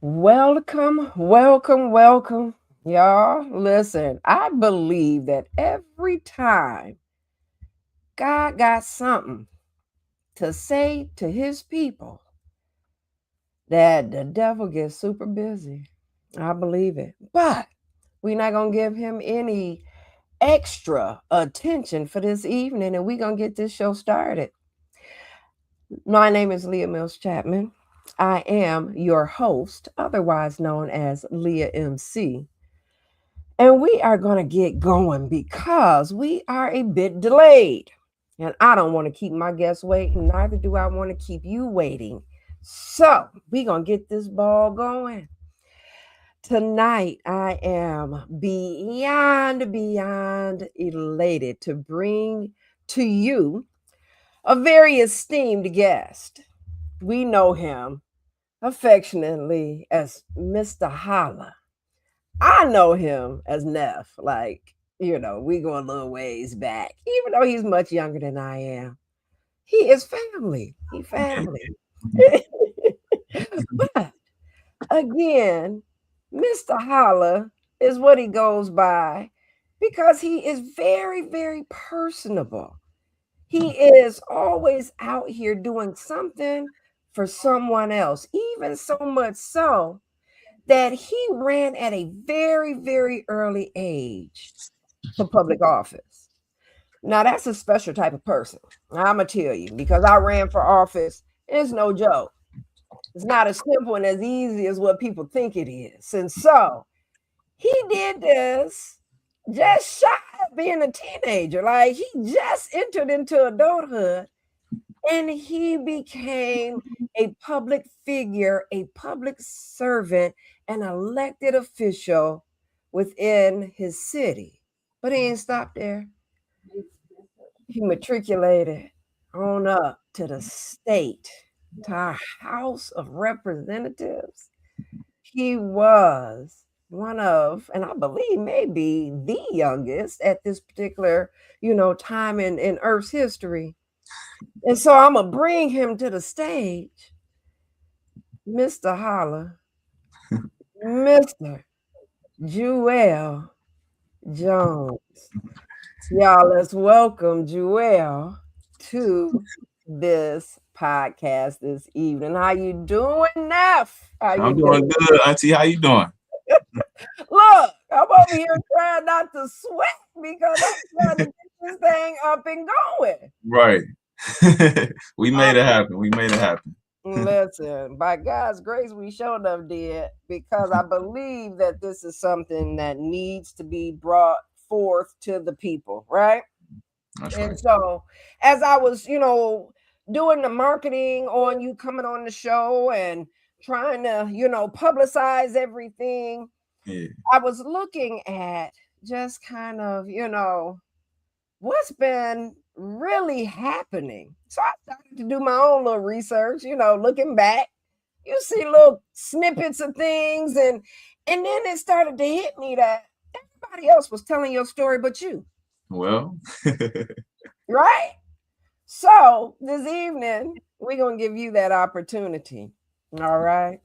Welcome, welcome, welcome. Y'all, listen, I believe that every time God got something to say to his people, that the devil gets super busy. I believe it. But we're not going to give him any extra attention for this evening, and we're going to get this show started. My name is Leah Mills Chapman. I am your host, otherwise known as Leah MC. And we are going to get going because we are a bit delayed. And I don't want to keep my guests waiting, neither do I want to keep you waiting. So we're going to get this ball going. Tonight, I am beyond elated to bring to you a very esteemed guest. We know him affectionately as Mr. Holla. I know him as Neff. Like, we go a little ways back, even though he's much younger than I am. He is family. He family. But again, Mr. Holla is what he goes by because he is very, very personable. He is always out here doing something for someone else, even so much so that he ran at a very, very early age for public office. Now, that's a special type of person. I'm going to tell you, because I ran for office. It's no joke. It's not as simple and as easy as what people think it is. And so he did this just shy of being a teenager. Like, he just entered into adulthood and he became a public figure, a public servant, an elected official within his city. But he ain't stopped there. He matriculated on up to the state, to our House of Representatives. He was one of, and I believe maybe the youngest at this particular, time in Earth's history. And so I'm going to bring him to the stage, Mr. Holla, Mr. Jewel Jones. Y'all, let's welcome Jewel to this podcast this evening. How you doing, Neff? I'm doing good, Auntie. How you doing? Look, I'm over here trying not to sweat because I'm trying to get this thing up and going. Right. We made it happen. Listen, by God's grace, we sure enough did because I believe that this is something that needs to be brought forth to the people, right? That's And right. so, as I was, doing the marketing on you coming on the show and trying to, publicize everything, Yeah. I was looking at just kind of, what's been really happening. So I started to do my own little research, looking back. You see little snippets of things and then it started to hit me that everybody else was telling your story but you, Well, right? So this evening, we're gonna give you that opportunity. All right.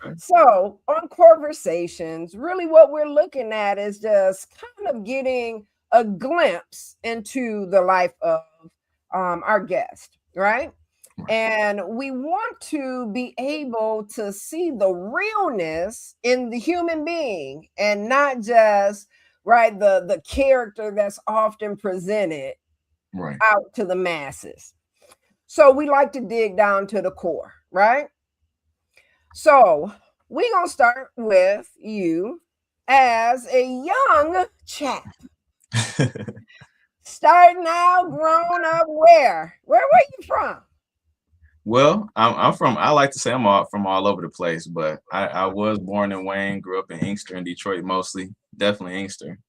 okay. So, on Conversations, really what we're looking at is just kind of getting a glimpse into the life of our guest, right? Right. And we want to be able to see the realness in the human being and not just right the character that's often presented Right. out to the masses. So we like to dig down to the core, right? So we're going to start with you as a young chap, starting out, grown up. Where were you from? Well, I'm from. I like to say I'm all from all over the place, but I was born in Wayne, grew up in Inkster and Detroit mostly. Definitely Inkster.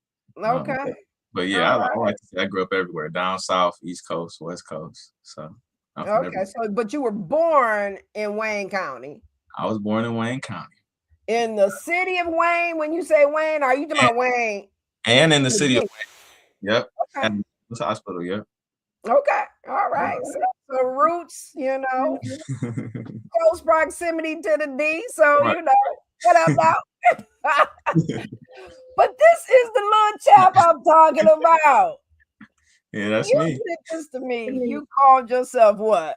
Um, Okay. but, but yeah, All I right. like to say I grew up everywhere, down south, East Coast, West Coast. So I'm from Okay. everywhere. So, but you were born in Wayne County, I was born in Wayne County in the city of Wayne. When you say Wayne, are you talking and, about Wayne, and in the city of Virginia? Wayne. Yep. Okay. And this hospital. Yep. Okay. All Yep. right. So roots, close proximity to the D. So, Right. what up now? But this is the little chap I'm talking about. Yeah, that's You me, did this to me. You called yourself what?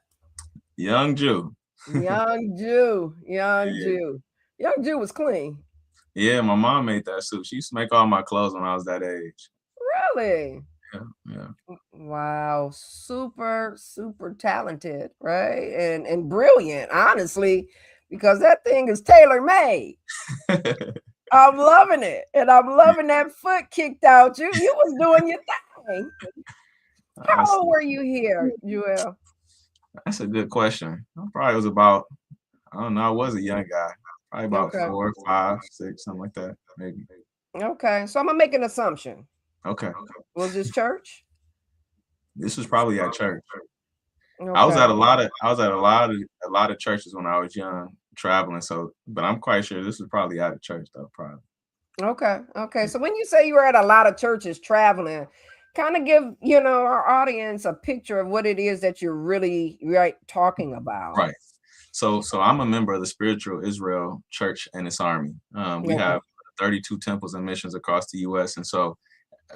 young Jew. Young Jew. Young Yeah. Jew. Young Jew was clean. Yeah, my mom made that suit. She used to make all my clothes when I was that age. Really? Yeah, yeah. Wow. Super, super talented, right? And brilliant, honestly, because that thing is tailor made. I'm loving it. And I'm loving that foot kicked out. You was doing your thing. How That's old were you here, Joel? that's a good question. I probably was about, I don't know, I was a young guy. Probably about Okay. 4, 5, 6, something like that, maybe. Okay. So I'm gonna make an assumption. Okay. Was this church? This was probably at church. I was Okay. at a lot of I was at a lot of churches when I was young, traveling. So, but I'm quite sure this was probably at a church though, probably. Okay. Okay. So when you say you were at a lot of churches traveling, kind of give, our audience a picture of what it is that you're really right talking about. Right. So I'm a member of the Spiritual Israel Church and its army. We Okay. have 32 temples and missions across the U.S. And so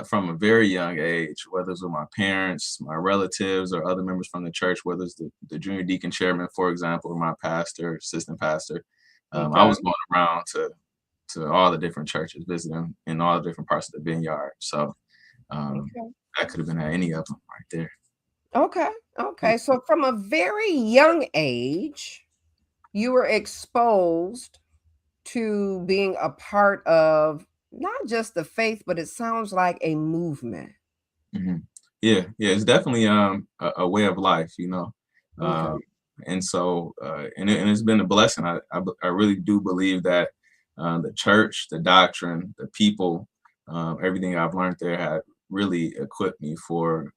from a very young age, whether it's with my parents, my relatives, or other members from the church, whether it's the junior deacon chairman, for example, or my pastor, assistant pastor, I Okay. was going around to all the different churches, visiting in all the different parts of the vineyard. So Okay. that could have been at any of them right there. Okay. Yeah. Okay. So from a very young age, you were exposed to being a part of not just the faith, but it sounds like a movement. Mhm. Yeah, yeah, it's definitely a way of life, Okay. um, and so and it's been a blessing. I really do believe that the church, the doctrine, the people, everything I've learned there had really equipped me for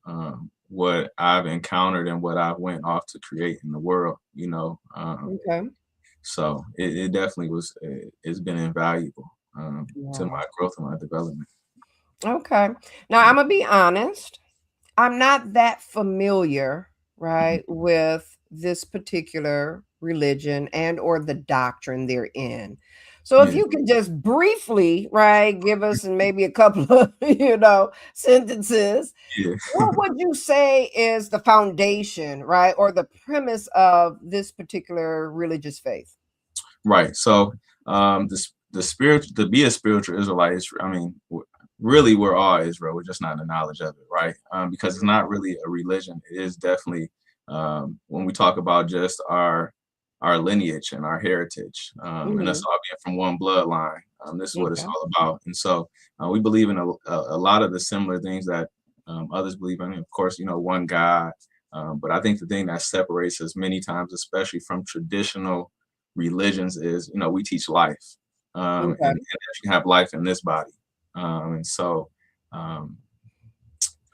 what I've encountered and what I went off to create in the world. Okay. So it definitely it's been invaluable to Wow. my growth and my development. Okay. Now I'm gonna be honest. I'm not that familiar, Mhm. right, with this particular religion and or the doctrine they're in. So if Yeah, you could just briefly, right, give us maybe a couple of, sentences, yeah. what would you say is the foundation, right, or the premise of this particular religious faith? Right. So the spirit to be a spiritual Israelite is, I mean, really we're all Israel. We're just not in the knowledge of it, right? Because it's not really a religion. It is definitely when we talk about just our our lineage and our heritage, and us Mhm. all being from one bloodline. This is what it's Okay. all about. And so we believe in a lot of the similar things that others believe in. Of course, one God. But I think the thing that separates us many times, especially from traditional religions, is we teach life, and Okay. that you have life in this body. And so um,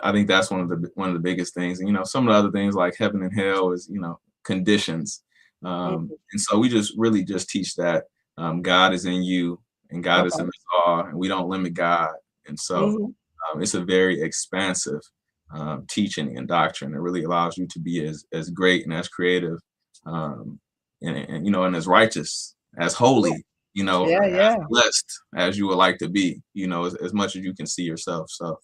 I think that's one of the biggest things. And some of the other things like heaven and hell is conditions. Mhm. And so we just really just teach that God is in you and God is Okay. in us all, and we don't limit God. And so Mhm. it's a very expansive teaching and doctrine. It really allows you to be as great and as creative, um, and as righteous, as Yeah. holy, Yeah, as yeah. blessed as you would like to be. As much as you can see yourself. So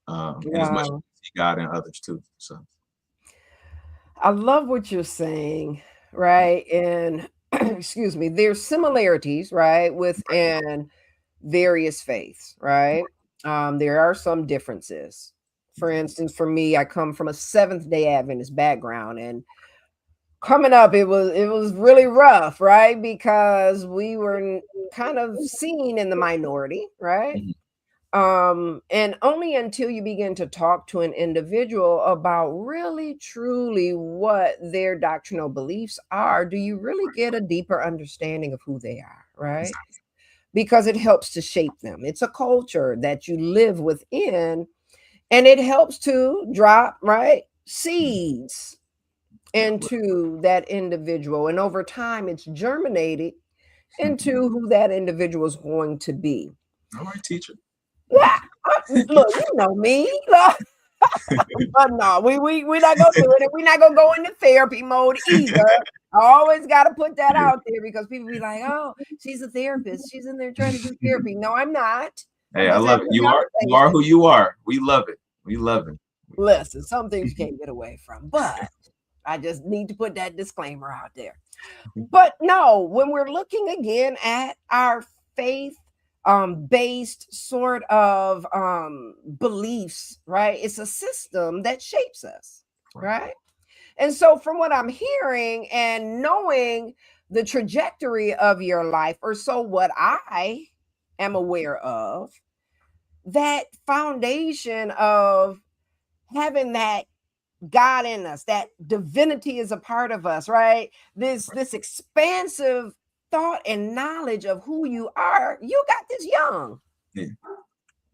and as much as Wow. you see God in others too. So I love what you're saying, right? And excuse me, there's similarities, right, within various faiths, right? There are some differences. For instance, for me, I come from a Seventh Day Adventist background, and coming up, it was really rough, right? Because we were kind of seen in the minority, right? mhm, And only until you begin to talk to an individual about really truly what their doctrinal beliefs are, do you really get a deeper understanding of who they are, right? exactly. Because it helps to shape them. It's a culture that you live within, and it helps to drop, right, Mhm. seeds Yeah. into that individual. And over time, it's germinated into who that individual is going to be. All right, teacher. Yeah, look, you know me. But no, we're not gonna do it, and we're not gonna go into therapy mode either. I always gotta put that Yeah. out there because people be like, "Oh, she's a therapist. She's in there trying to do therapy." No, I'm not. I'm Hey, I just having love it. a You are conversation. who you are. We love it. We love it. We love Listen, some things you can't get away from, but I just need to put that disclaimer out there. it. But no, when we're looking again at our faith based sort of beliefs, right? It's a system that shapes us, Right. right? And so, from what I'm hearing and knowing the trajectory of your life, or so what I am aware of, that foundation of having that God in us, that divinity is a part of us, right? This expansive thought and knowledge of who you are, you got this young. Yeah,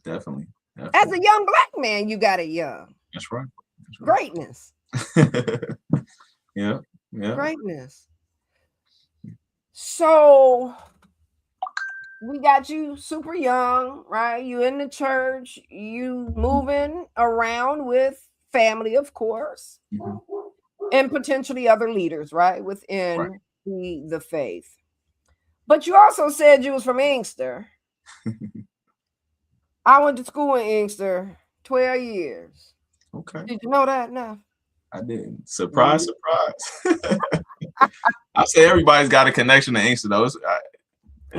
definitely. As a Definitely. young black man, you got it young. That's right. That's Greatness. right. Yeah. Yeah. Greatness. So we got you super young, right? You in the church, you moving around with family, of course, Mhm. and potentially other leaders, right? Right. Within the faith. But you also said you was from Inkster. I went to school in Inkster 12 years. Okay. Did you know that now? I did. Surprise, Mhm. surprise. I say everybody's got a connection to Inkster though. That's why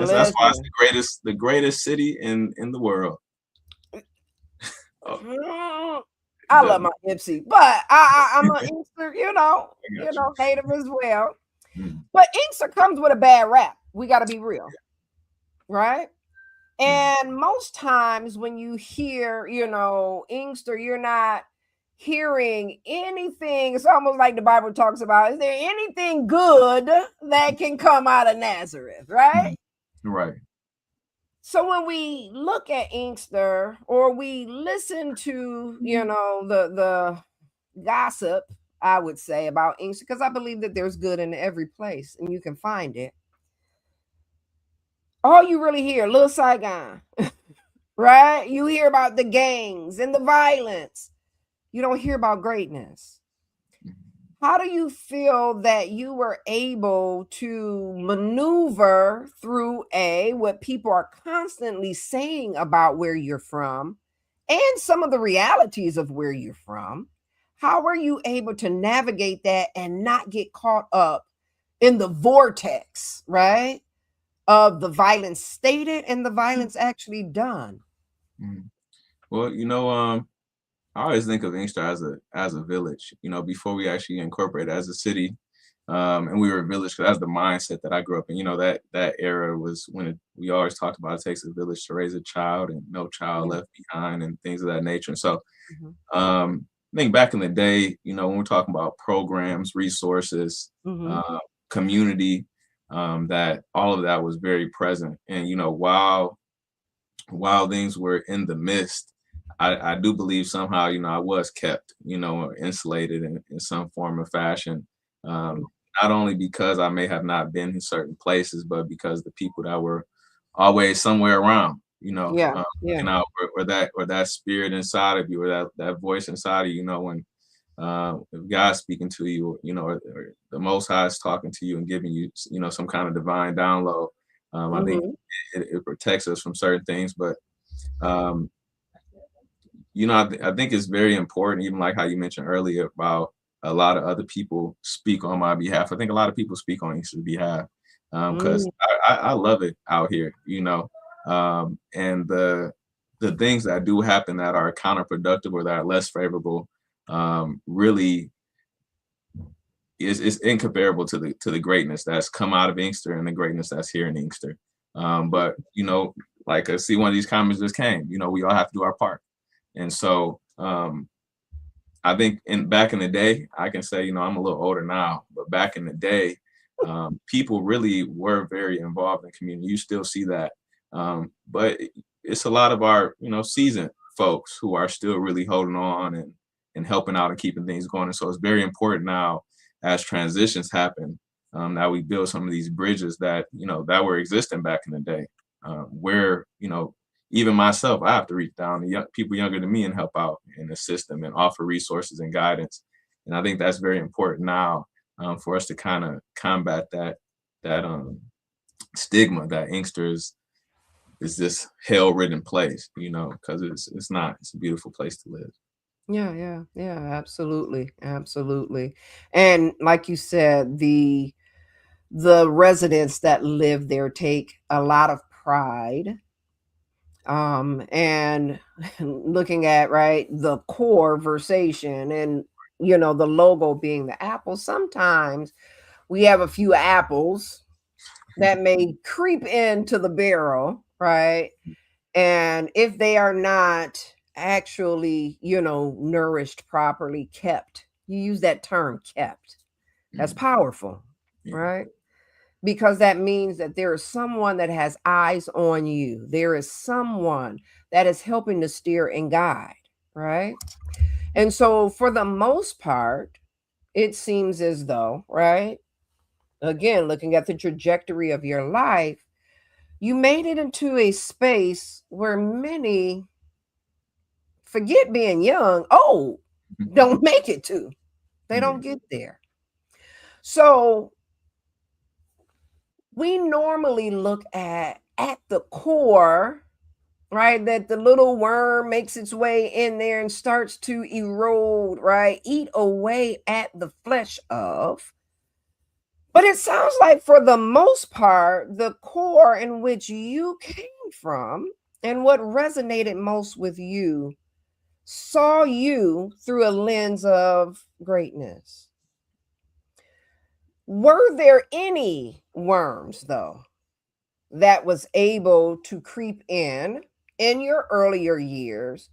it's Listen, the greatest city in the world. Oh, mm, I love definitely. my Ipsy, but I'm an I Inkster, got you. native as well. Mm, But Inkster comes with a bad rap. We got to be real, right? yeah. And most times when you hear, Inkster, you're not hearing anything. It's almost like the Bible talks about, is there anything good that can come out of Nazareth, right? Mhm. Right. So when we look at Inkster or we listen to, the gossip, I would say, about Inkster, because I believe that there's good in every place and you can find it. All you really hear, Little Saigon, right? You hear about the gangs and the violence. You don't hear about greatness. How do you feel that you were able to maneuver through what people are constantly saying about where you're from and some of the realities of where you're from? How were you able to navigate that and not get caught up in the vortex, right? Of the violence stated and the violence actually done. Mhm. Well, I always think of Inkster as a village. Before we actually incorporate it as a city, And we were a village because that's the mindset that I grew up in. That era was when we always talked about it takes a village to raise a child and no child Yeah. left behind and things of that nature. And so Mhm. I think back in the day, when we're talking about programs, resources, Mhm. uh, community, that all of that was very present. And while things were in the midst, I do believe somehow, I was kept, or insulated in some form or fashion. Mm. Not only because I may have not been in certain places, but because the people that were always somewhere around, Yeah. Yeah. looking out, or that spirit inside of you, or that voice inside of you, when if God's speaking to you, or the Most High is talking to you and giving you, some kind of divine download. I think Mhm. it protects us from certain things, but um, I think it's very important, even like how you mentioned earlier about a lot of other people speak on my behalf. I think a lot of people speak on each behalf because Mm. I love it out here, and the things that do happen that are counterproductive or that are less favorable really is incomparable to the greatness that's come out of Inkster and the greatness that's here in Inkster. But like I see one of these comments just came. We all have to do our part. And so I think back in the day, I can say, I'm a little older now, but back in the day, people really were very involved in community. You still see that. But it's a lot of our, seasoned folks who are still really holding on and helping out and keeping things going. And so it's very important now as transitions happen, that we build some of these bridges that were existing back in the day, where, even myself, I have to reach down to people younger than me and help out and assist them and offer resources and guidance. And I think that's very important now, for us to kind of combat that stigma that Inkster is this hell-ridden place, because it's not. It's a beautiful place to live. Yeah, yeah, yeah, absolutely. Absolutely. And like you said, the residents that live there take a lot of pride, and looking at, right, the core versation, and the logo being the apple. Sometimes we have a few apples that may creep into the barrel, right? And if they are not actually, nourished properly, kept, you use that term, kept, that's Mm, powerful, yeah. right? Because that means that there is someone that has eyes on you. There is someone that is helping to steer and guide, right? And so, for the most part, it seems as though, right? Again, looking at the trajectory of your life, you made it into a space where many, forget being young, old, don't make it to. They Yeah. don't get there. So, we normally look at the core, right, that the little worm makes its way in there and starts to erode, right, eat away at the flesh of. But it sounds like, for the most part, the core in which you came from and what resonated most with you saw you through a lens of greatness. Were there any worms, though, that was able to creep in your earlier years,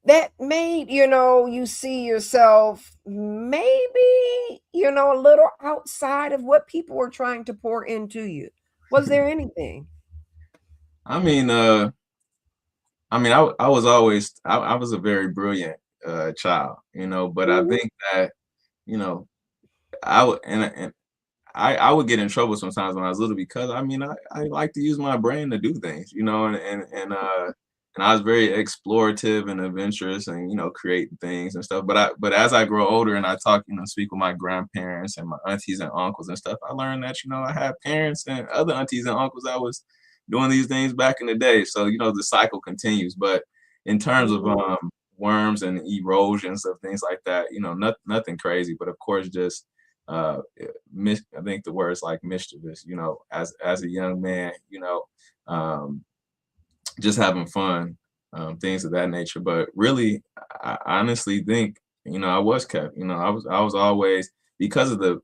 that made, you see yourself maybe, a little outside of what people were trying to pour into you? Was there anything? I mean, I was always I was a very brilliant child, but I Mhm. think that you know I would and I would get in trouble sometimes when I was little because I like to use my brain to do things, and I was very explorative and adventurous and creating things and stuff. But as I grow older and I talk, speak with my grandparents and my aunties and uncles and stuff, I learned that I had parents and other aunties and uncles that was doing these things back in the day. So the cycle continues. But in terms of Mhm. worms and erosions of things like that, nothing crazy. But of course, just uh I think the word is like mischievous, as a young man, just having fun, things of that nature. But really, I honestly think, I was kept, I was always because of the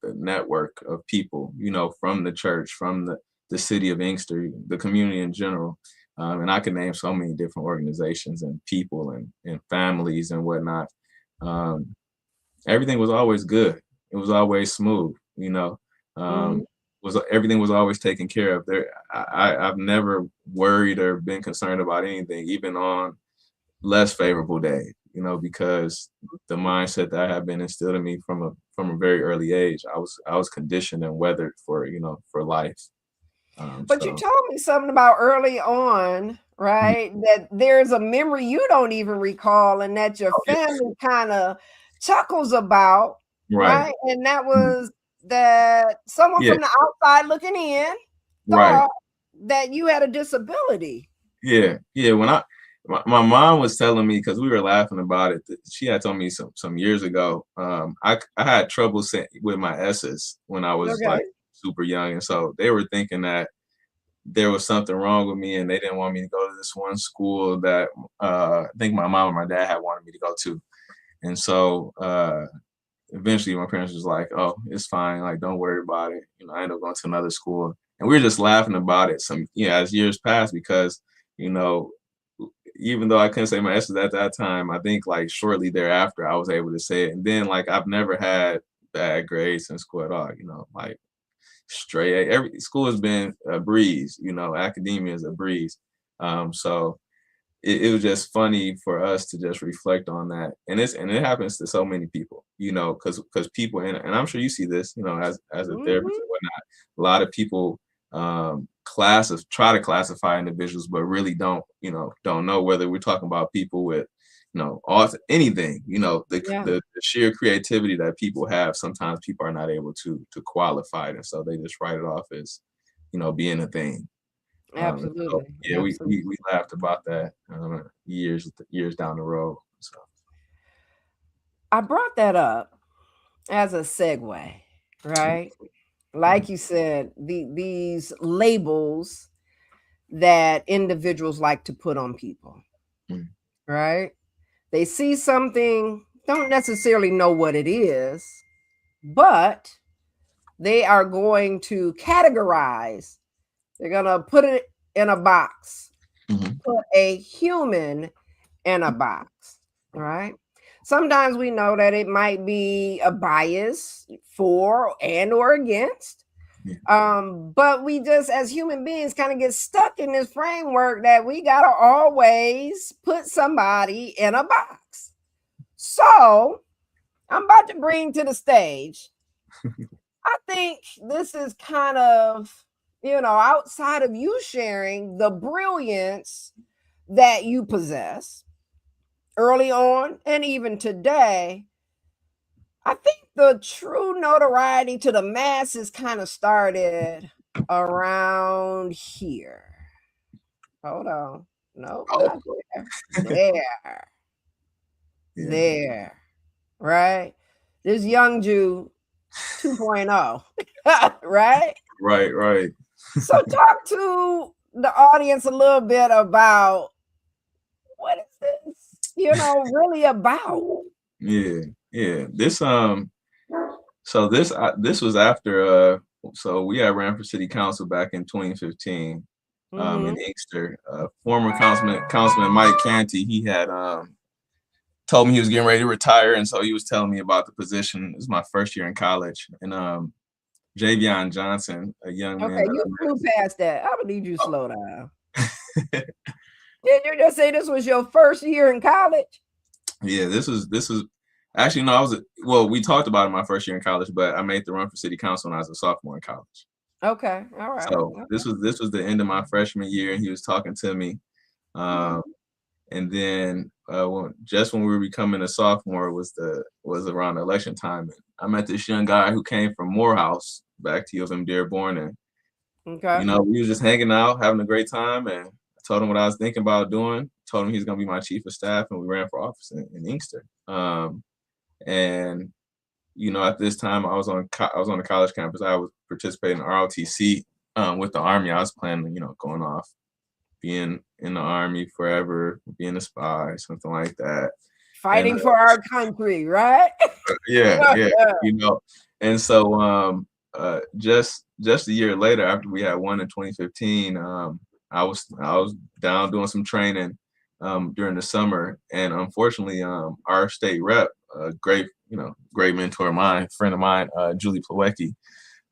network of people, from the church, from the city of Inkster, the community in general. And I can name so many different organizations and people and families and whatnot. Um, Everything was always good. It was always smooth, Mhm. was everything was always taken care of. I've never worried or been concerned about anything, even on less favorable days, because the mindset that had been instilled in me from a very early age, I was conditioned and weathered for life. But you So told me something about early on, mm, right? That there's a memory you don't even recall and that your oh, yeah, family kind of chuckles about, right, right? And that mm, was that someone yeah, from the outside looking in right. thought that you had a disability. Yeah, yeah. My mom was telling me, because we were laughing about it. She had told me some years ago. I had trouble with my S's when I was Okay. like super young, and so they were thinking that there was something wrong with me, and they didn't want me to go to this one school that I think my mom and my dad had wanted me to go to. And so eventually my parents was like, "Oh, it's fine. Like, don't worry about it." I ended up going to another school, and we were just laughing about it. As years passed, because you know, even though I couldn't say my S's at that time, I think like shortly thereafter I was able to say it. And then like I've never had bad grades in school at all. Like straight A. Every school has been a breeze. Academia is a breeze. So it was just funny for us to just reflect on that, and it happens to so many people, because people, and I'm sure you see this, as a therapist Mhm. and whatnot. A lot of people try to classify individuals, but really don't know whether we're talking about people with anything. Yeah, The sheer creativity that people have. Sometimes people are not able to qualify it, and so they just write it off as being a thing. So absolutely. yeah, we Absolutely. we laughed about that years down the road. So I brought that up as a segue, right? mhm, Like you said, these labels that individuals like to put on people, mhm, right? They see something, don't necessarily know what it is, but they are going to categorize, they're going to put it in a box, mhm, put a human in a box, right? Sometimes we know that it might be a bias for and or against. yeah, But we just as human beings kind of get stuck in this framework that we gotta always put somebody in a box. So I'm about to bring to the stage. I think this is kind of, outside of you sharing the brilliance that you possess early on and even today. I think the true notoriety to the masses kind of started around here. Hold on. Nope, oh not there. There. yeah, There. Right? This young Jew 2.0. Right? right, right, So talk to the audience a little bit about what is this, really about. yeah, yeah. This was after so we had ran for city council back in 2015 in Mm-hmm. Inkster. Former councilman Mike Canty, he had told me he was getting ready to retire, and so he was telling me about the position. It was my first year in college, and Javion Johnson, a young man Okay, that you I flew past that. I would need you to slow down. Did you just say this was your first year in college? Yeah, this was actually no, well, we talked about it my first year in college, but I made the run for city council when I was a sophomore in college. Okay, all right. So this was the end of my freshman year, and he was talking to me. Um, Mhm. and then when we were becoming a sophomore was around election time. And I met this young guy who came from Morehouse back to U of M Dearborn, and Okay. we was just hanging out, having a great time, and I told him what I was thinking about doing. Told him he's gonna be my chief of staff, and we ran for office in Inkster. And at this time I was on the college campus. I was participating in ROTC with the Army. I was planning, going off, being in the Army forever, being a spy, something like that. and Fighting for our country, right? yeah, yeah, you know, and so just a year later, after we had won in 2015, I was down doing some training during the summer, and unfortunately, our state rep, a great great mentor of mine, friend of mine, Julie Plawecki,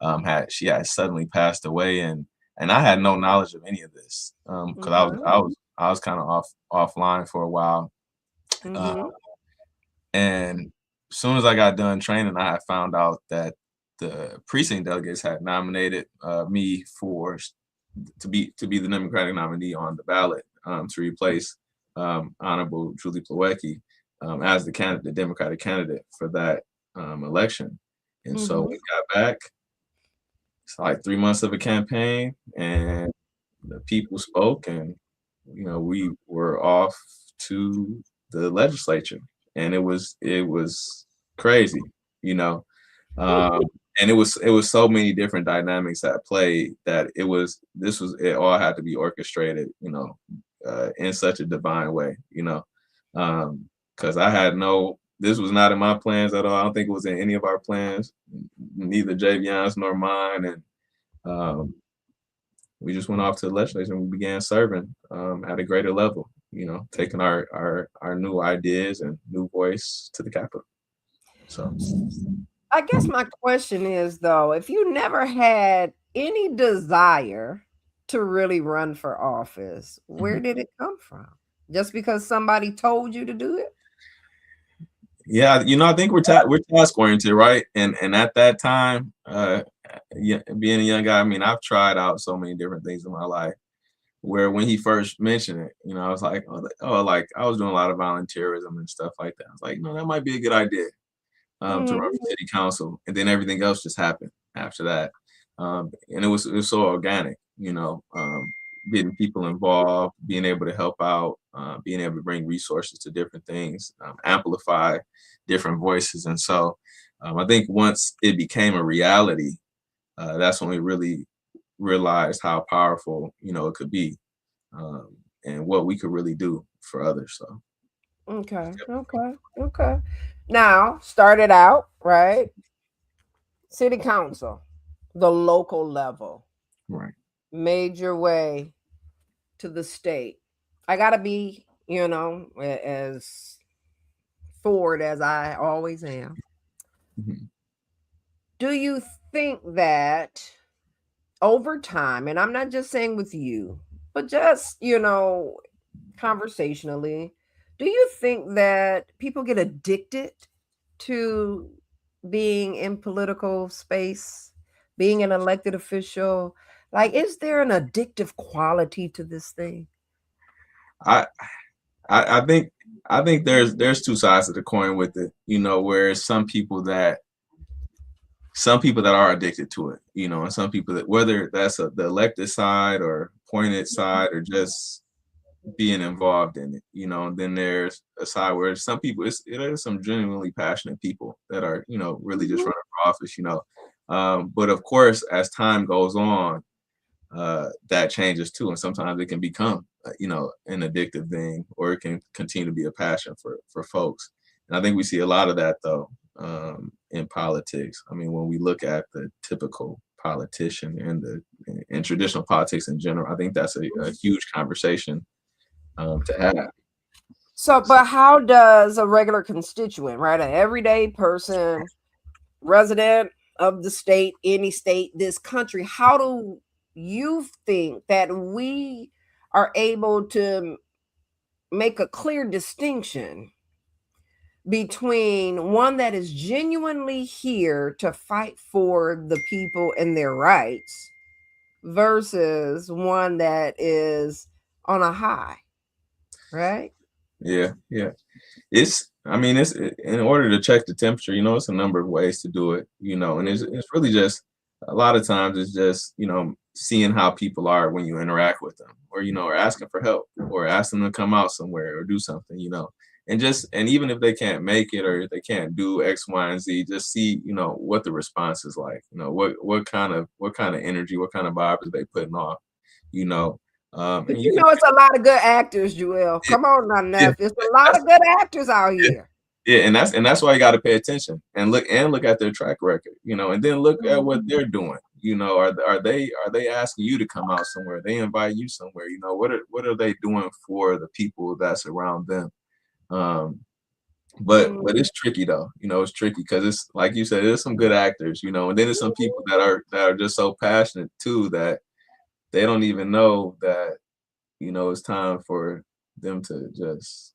had suddenly passed away, and I had no knowledge of any of this because Okay. I was kind of offline for a while. Uh, Mhm. and as soon as I got done training, I had found out that the precinct delegates had nominated me to be the Democratic nominee on the ballot to replace Honorable Julie Plawecki as the Democratic candidate for that election. And so when Mhm. we got back, it's like 3 months of a campaign, and the people spoke, and we were off to the legislature, and it was crazy, you know. Um, and it was so many different dynamics at play that it all had to be orchestrated, in such a divine way, because I had this was not in my plans at all. I don't think it was in any of our plans, neither Javion's nor mine, and um, we just went off to the legislature and we began serving at a greater level, taking our new ideas and new voice to the Capitol. So, I guess my question is though, if you never had any desire to really run for office, where mhm. did it come from? Just because somebody told you to do it? Yeah, I think we're task oriented, right? And at that time, yeah, being a young guy, I mean, I've tried out so many different things in my life. Where when he first mentioned it, I was like, like I was doing a lot of volunteerism and stuff like that. I was like, no, that might be a good idea. To run Mhm. for city council, and then everything else just happened after that. And it was so organic, getting people involved, being able to help out, being able to bring resources to different things, amplify different voices. And so I think once it became a reality, that's when we really realized how powerful, it could be, and what we could really do for others. So, Okay. Okay. Okay. Now, started out, right? City council, the local level, right. made your way to the state. I got to be, as forward as I always am. Mhm. Do you think that over time, and I'm not just saying with you, but just, conversationally, do you think that people get addicted to being in political space, being an elected official? Like, is there an addictive quality to this thing? I, I think there's two sides of the coin with it, where some people that are addicted to it, and some people that, whether that's the elected side or appointed side or just being involved in it, and then there's a side where some people, there's some genuinely passionate people that are, really just Mhm. running for office, but of course, as time goes on, that changes too, and sometimes it can become, an addictive thing, or it can continue to be a passion for folks. And I think we see a lot of that though, in politics. I mean, when we look at the typical politician and and traditional politics in general, I think that's a huge conversation to have. So, So, but how does a regular constituent, right, an everyday person, resident of the state, any state, this country, how do you think that we are able to make a clear distinction between one that is genuinely here to fight for the people and their rights versus one that is on a high, right? yeah, yeah. I mean, in order to check the temperature, it's a number of ways to do it, and it's really just, a lot of times it's just, seeing how people are when you interact with them, or asking for help, or ask them to come out somewhere or do something, and even if they can't make it, or if they can't do X, Y, and Z, just see, what the response is like, what kind of energy, what kind of vibe are they putting off, you know. But And you know, it's a lot of good actors, Joel. yeah, Come on now, yeah, Neff. It's a lot that's of good actors out yeah, here. yeah, and that's why you got to pay attention and look at their track record, and then look at what they're doing. Are they asking you to come out somewhere? They invite you somewhere. What are they doing for the people that's around them? Um, but Mm. it's tricky though. It's tricky because it's like you said, there's some good actors, and then there's some people that are just so passionate too that they don't even know that it's time for them to just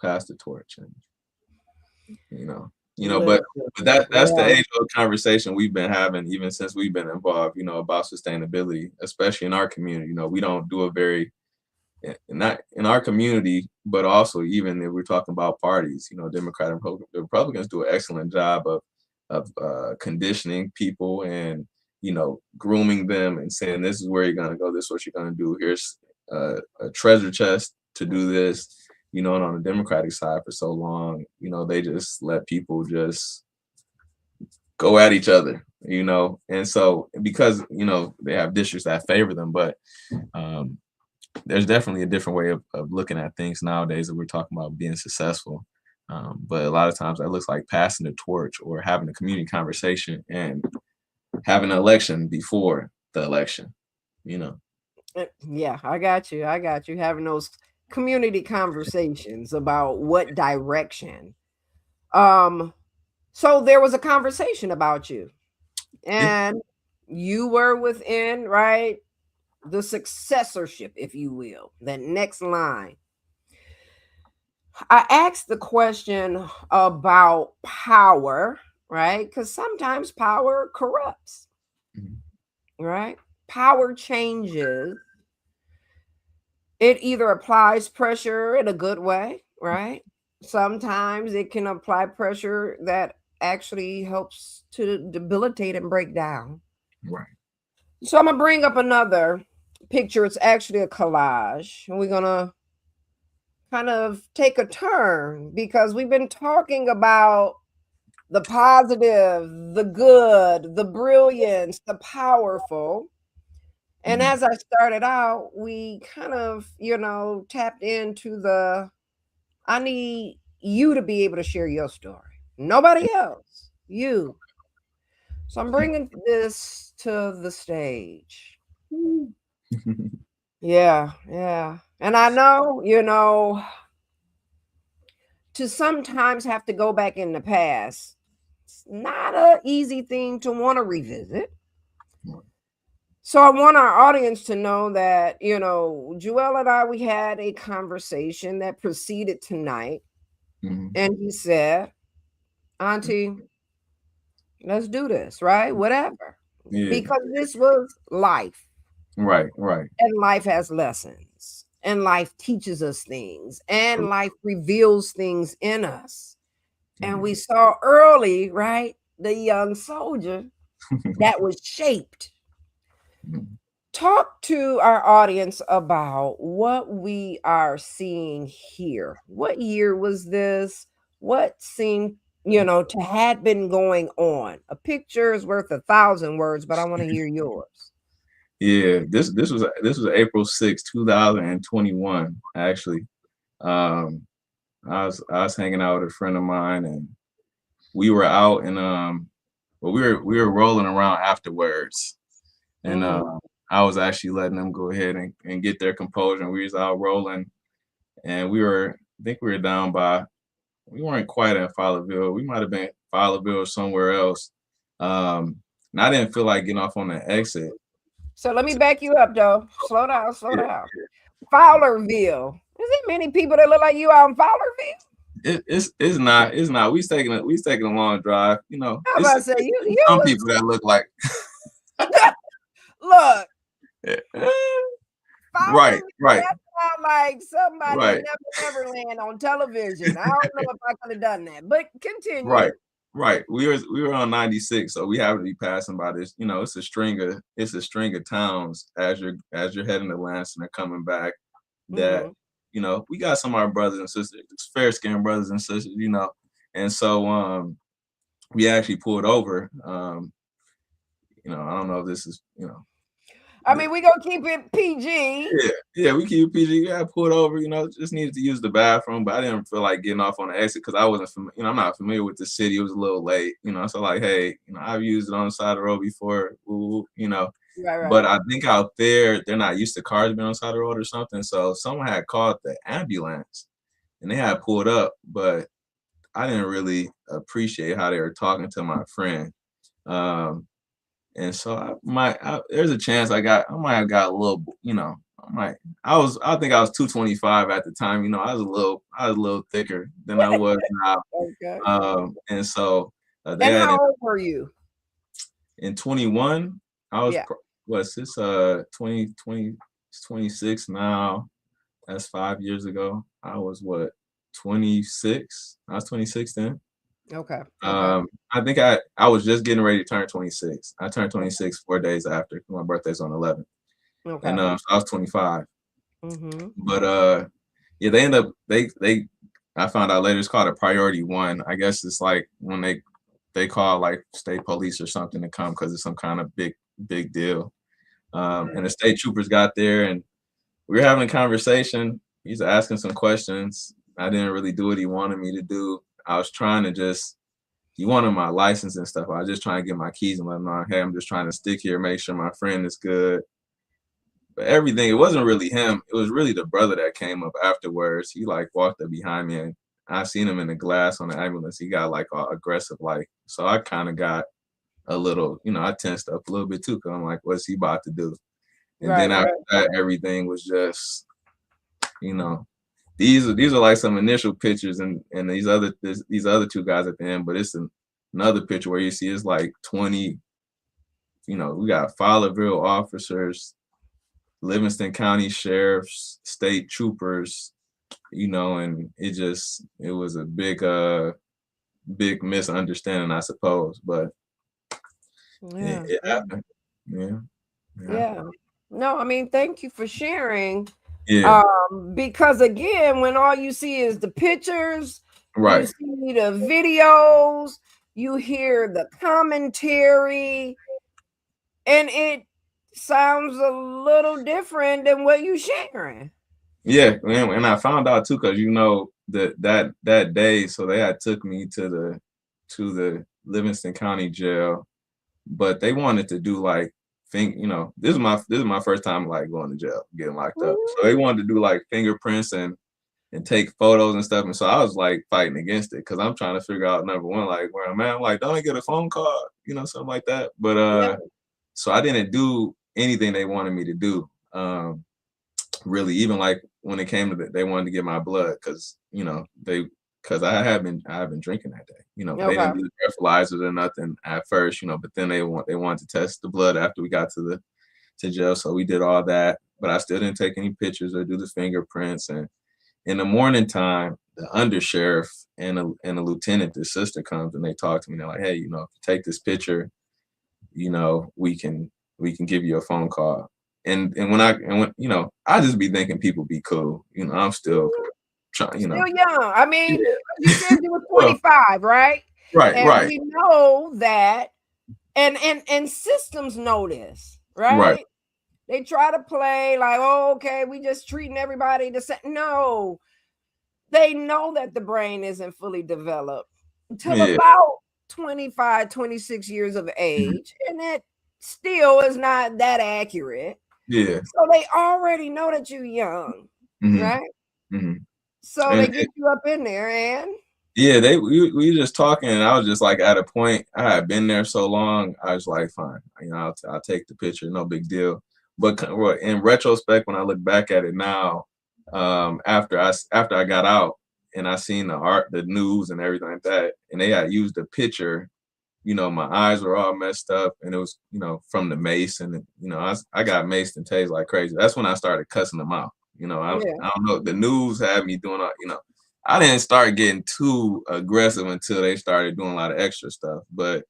pass the torch and you know but Listen, that's the yeah. age old conversation we've been having even since we've been involved, about sustainability, especially in our community. We don't do a very not in our community, but also even if we're talking about parties, Democrat and Republicans do an excellent job of conditioning people and grooming them and saying this is where you're gonna go, this is what you're gonna do. Here's a treasure chest to do this. And on the Democratic side for so long, they just let people just go at each other, and so because they have districts that favor them, but um, there's definitely a different way of looking at things nowadays that we're talking about being successful. But a lot of times that looks like passing the torch or having a community conversation and having an election before the election, you know. Yeah, I got you. I got you. Having those community conversations about what direction. Um, so there was a conversation about you, Yeah. and you were within, right, the successorship, if you will, that next line. I asked the question about power, right? Because sometimes power corrupts, Mhm. right? Power changes. It either applies pressure in a good way, right? Sometimes it can apply pressure that actually helps to debilitate and break down. Right. So I'm gonna bring up another picture. It's actually a collage, and we're gonna kind of take a turn because we've been talking about the positive, the good, the brilliance, the powerful. And Mhm. as I started out, we kind of, tapped into the I need you to be able to share your story. Nobody else, you. So I'm bringing this to the stage. Yeah, yeah. And I know, to sometimes have to go back in the past. It's not a easy thing to want to revisit. So I want our audience to know that, Joel and I, we had a conversation that proceeded tonight. Mhm. And he said, Auntie, let's do this, right? Whatever. Yeah. Because this was life. Right. Right. And life has lessons. And life teaches us things. And life reveals things in us. And we Mhm. saw early, right, the young soldier that was shaped. Mhm. Talk to our audience about what we are seeing here. What year was this? What seemed, to had been going on? A picture is worth 1,000 words, but I want to hear yours. Yeah. This was April 6th, 2021. Actually, um, I was hanging out with a friend of mine, and we were out and but we were rolling around afterwards, and Mm, I was actually letting them go ahead and get their composure. And we was out rolling, and I think we were down by, we weren't quite at Fowlerville. We might have been Fowlerville or somewhere else. Um, and I didn't feel like getting off on the exit. So let me back you up, though. Slow down, slow Yeah, down. Fowlerville. Is there many people that look like you out in Fowlerville? it's not. We was taking a long drive. I'm It's about to say you some was people that look like look. right, Fowlerville, right, that sound like somebody in right. Never Neverland on television. I don't know if I could have done that, but Right, continue. right. We were on 96, so we happened to be passing by this. It's a string of towns as you're heading to Lansing or coming back. That Mhm. we got some of our brothers and sisters, fair skinned brothers and sisters. And so we actually pulled over. I don't know if this is. I mean, we gonna keep it PG. Yeah, yeah, we keep PG. Yeah, I pulled over, just needed to use the bathroom, but I didn't feel like getting off on the exit because I wasn't, I'm not familiar with the city. It was a little late, so like, hey, I've used it on the side of the road before, Right, but right. I think out there they're not used to cars being on the side of the road or something. So someone had called the ambulance and they had pulled up, but I didn't really appreciate how they were talking to my friend. Um, and so there's a chance I might have got a little, I might, I think I was 225 at the time. I was a little thicker than I was now. Okay. And so they And had how old were you? in 21, I was, Yeah. what's this, 26 now. That's 5 years ago. I was what, 26? I was 26 then. Okay. Okay. I think I was just getting ready to turn 26. I turned 26 4 days after my birthday's on 11th, and Okay. so I was 25. Mm-hmm. But yeah, they end up they I found out later it's called a priority one. I guess it's like when they call like state police or something to come because it's some kind of big deal. And the state troopers got there and we were having a conversation. He's asking some questions. I didn't really do what he wanted me to do. I was trying to just he wanted my license and stuff. I was just trying to get my keys and let him know, hey, I'm just trying to stick here, make sure my friend is good. But everything, it wasn't really him. It was really the brother that came up afterwards. He like walked up behind me and I seen him in the glass on the ambulance. He got like all aggressive, like, so I kind of got a little, I tensed up a little bit too, because I'm like, what's he about to do? And Right, then after right. that, everything was just, you know, these are like some initial pictures and these other two guys at the end, but it's another picture where you see it's like 20, we got Fowlerville officers, Livingston County sheriffs, state troopers, and it was a big misunderstanding, I suppose, but it, Yeah. it Yeah. happened. Yeah, it happened. Yeah. No, I mean, thank you for sharing. Yeah, Because again, when all you see is the pictures, you right. see the videos, you hear the commentary, and it sounds a little different than what you sharing. Yeah, and I found out too, because that day, so they had took me to the Livingston County jail, but they wanted to do like this is my first time like going to jail, getting locked up. So they wanted to do like fingerprints and take photos and stuff. And so I was like fighting against it because I'm trying to figure out number one, like where I'm at. I'm like, don't I get a phone call, something like that. But Yeah. so I didn't do anything they wanted me to do. Really, even like when it came to they wanted to get my blood because I had been drinking that day, but they Okay. didn't do the breathalyzers or nothing at first, but then they wanted to test the blood after we got to jail, so we did all that, but I still didn't take any pictures or do the fingerprints. And in the morning time, the undersheriff and a lieutenant, the sister comes and they talk to me. They're like, hey, if you take this picture, we can give you a phone call. And when I just be thinking people be cool. I'm still trying. Still young. I mean, Yeah. you said you were Well, 25, right? right, And right, we know that, and systems know this, right. right? They try to play like, oh, okay, we just treating everybody the same. No, they know that the brain isn't fully developed until Yeah, about 25, 26 years of mhm, age, and it still is not that accurate. yeah, So they already know that you're young, hmm right? hmm So they and get you up in there, and yeah, we were just talking, and I was just like at a point. I had been there so long. I was like, fine, I'll take the picture, no big deal. But well, in retrospect, when I look back at it now, after I got out and I seen the news and everything like that, and they had used a picture. My eyes were all messed up, and it was from the mace, and I got maced and tased like crazy. That's when I started cussing them out. yeah. I don't know. The news had me doing I didn't start getting too aggressive until they started doing a lot of extra stuff. But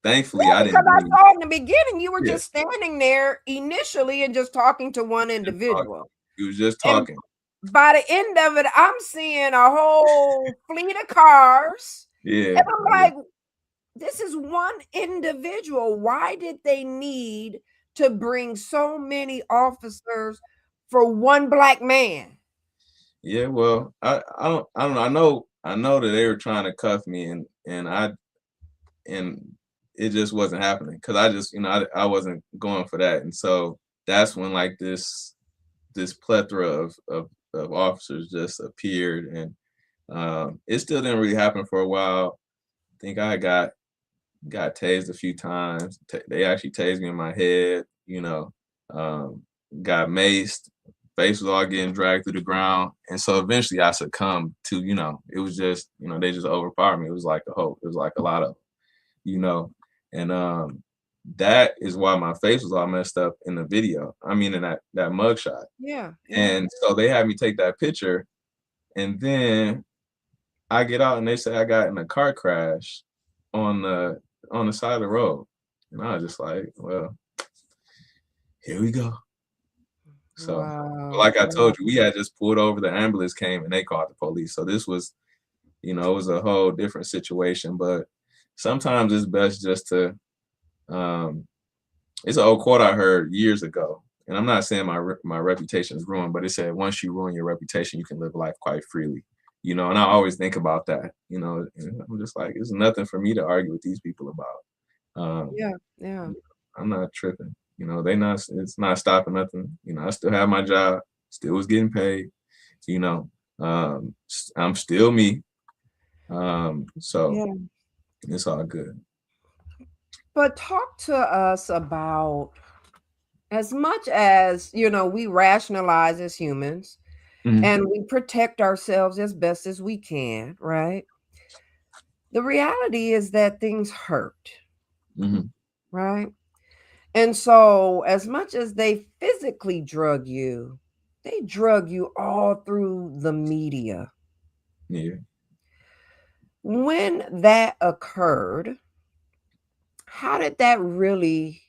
thankfully, I Because didn't I do any. saw in the beginning you were Yeah, just standing there initially and just talking to one just talking. individual. He was just And talking. by the end of it, I'm seeing a whole fleet of cars. Yeah, And I'm yeah, like, this is one individual. Why did they need to bring so many officers for one black man? Yeah, well, I don't know. I know that they were trying to cuff me, and it just wasn't happening because I just, I wasn't going for that. And so that's when like this plethora of officers just appeared, and it still didn't really happen for a while. I think I got tased a few times. They actually tased me in my head, um, got maced. Face was all getting dragged through the ground, and so eventually I succumbed to, it was just, they just overpowered me. It was like a hope. It was like a lot of, you know, and that is why my face was all messed up in the video. I mean, in that mugshot. Yeah, yeah, And so they had me take that picture, and then I get out and they say I got in a car crash on the side of the road. And I was just like, well, here we go. So, but wow, like I wow. told you, we had just pulled over, the ambulance came and they called the police. So this was, it was a whole different situation. But sometimes it's best just to, um, it's an old quote I heard years ago. And I'm not saying my reputation is ruined, but it said, once you ruin your reputation, you can live life quite freely. And I always think about that, and I'm just like, it's nothing for me to argue with these people about. Yeah, yeah, I'm not tripping. It's not stopping nothing. I still have my job, still was getting paid, you know. I'm still me. So yeah. it's all good. But talk to us about, as much as, we rationalize as humans Hmm. and we protect ourselves as best as we can, right? The reality is that things hurt, Hmm. right? And so, as much as they physically drug you, they drug you all through the media. Yeah. When that occurred, how did that really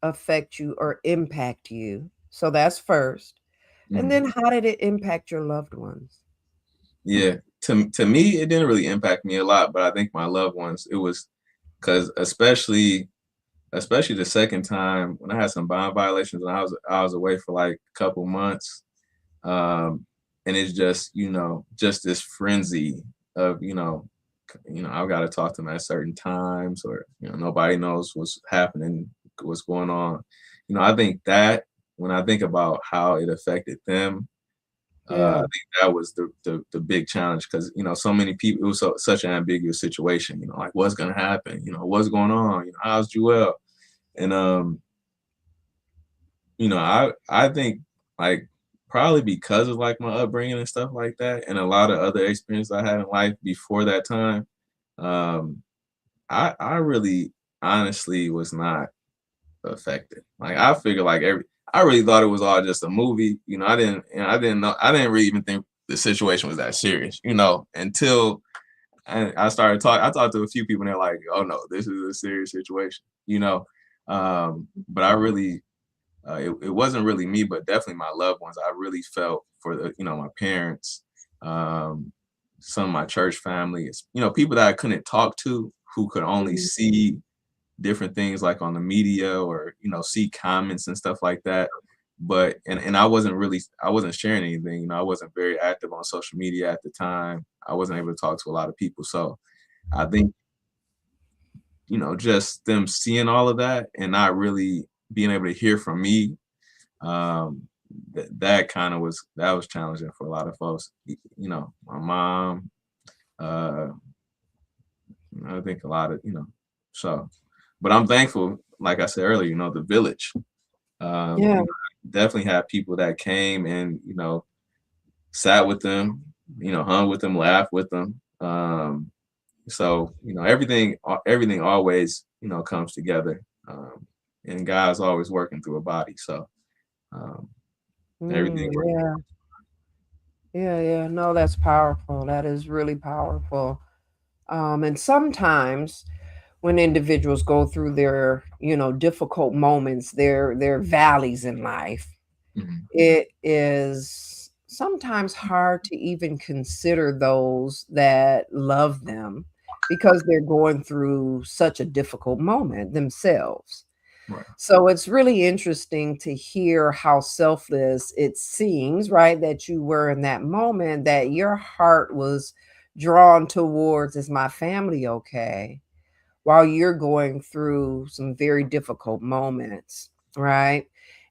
affect you or impact you? So that's first. And Hmm. then how did it impact your loved ones? Yeah. To me, it didn't really impact me a lot, but I think my loved ones, it was because especially the second time when I had some bond violations and I was away for like a couple months. And it's just, just this frenzy of, I've got to talk to them at certain times, or nobody knows what's happening, what's going on. I think that when I think about how it affected them, I Yeah, think that was the big challenge, because so many people, it was such an ambiguous situation, like what's gonna happen, what's going on, how's Joel. And I think, like, probably because of like my upbringing and stuff like that, and a lot of other experiences I had in life before that time, um, I really honestly was not affected. Like, I figured like I really thought it was all just a movie. I didn't know, I didn't really even think the situation was that serious, until I started talking. I talked to a few people and they're like, oh no, this is a serious situation, but I really, it wasn't really me, but definitely my loved ones. I really felt for my parents, um, some of my church family, people that I couldn't talk to, who could only mhm, see different things like on the media, or see comments and stuff like that. But and I wasn't sharing anything. I wasn't very active on social media at the time. I wasn't able to talk to a lot of people. So I think, just them seeing all of that and not really being able to hear from me, um that kind of was challenging for a lot of folks. My mom, uh I think a lot of, so, but I'm thankful, like I said earlier, the village, yeah, definitely had people that came and sat with them, hung with them, laughed with them. So everything always comes together, and God's always working through a body. So um, everything works. yeah, yeah, yeah. No, that's powerful. That is really powerful. And sometimes when individuals go through their, difficult moments, their valleys in life, Mhm. it is sometimes hard to even consider those that love them because they're going through such a difficult moment themselves. Right. So it's really interesting to hear how selfless it seems, right? That you were in that moment, that your heart was drawn towards, is my family okay? While you're going through some very difficult moments, right?